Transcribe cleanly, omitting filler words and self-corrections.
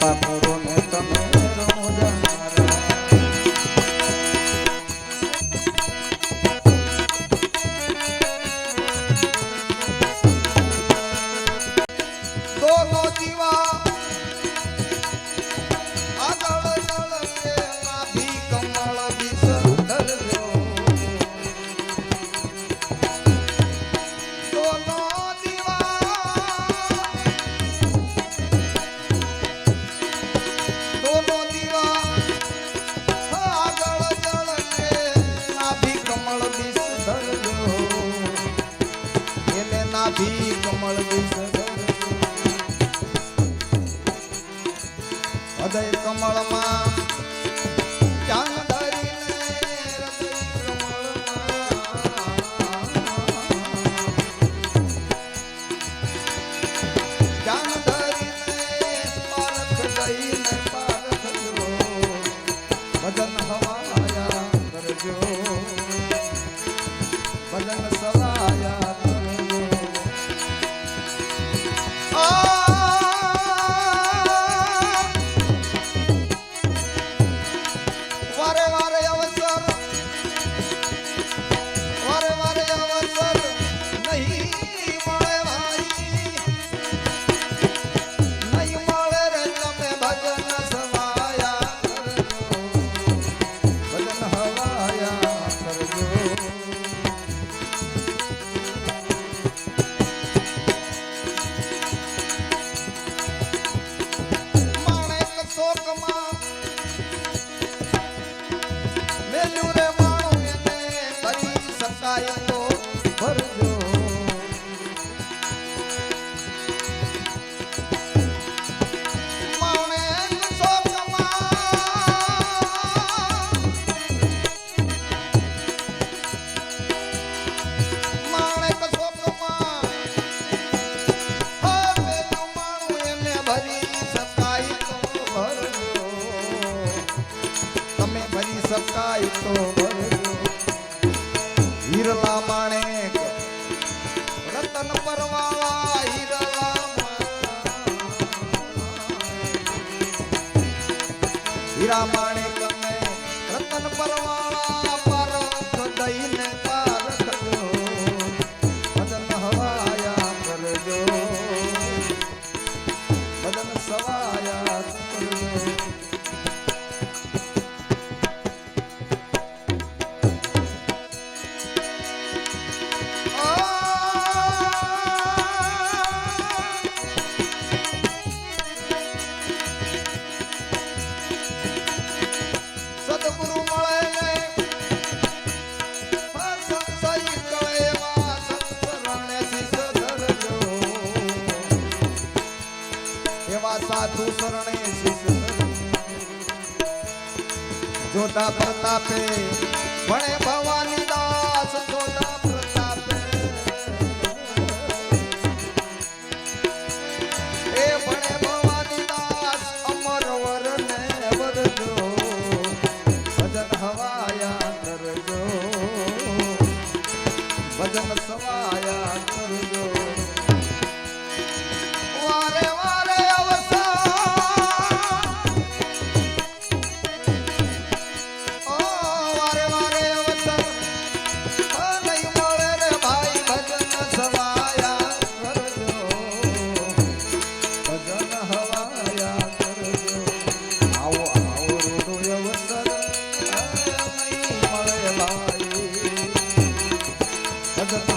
કૃપા કરો ને તમે રોજા દોનો દીવા આગળ જળકે નાભી કમળ વિસર્જજો દોનો નાભી કમળ હૃદય કમળમાં ધ્યાન ધરીને હૃદય કમળમાં ધ્યાન ધરીને પારખ દઈને પારખજો ભજન હવાયા કરજો ભજન સવાયા સકાય તો ભરજો હીરલા માણેક રતન પરવાળા હીરા માણેક ને રતન પરવાળા પારખ દઈને પારખજો ભજન હવાયા કરજો ભજન સવાયા કરજો સાધુ શરણે શિષ જોતા પ્રતાપે ભણે ભવાની દાસ જોતા પ્રતાપે એ ભણે ભવાની દાસ અમર વરને વરજો ભજન હવાયા કરજો ભજન સવાયા કરજો વારે વારે the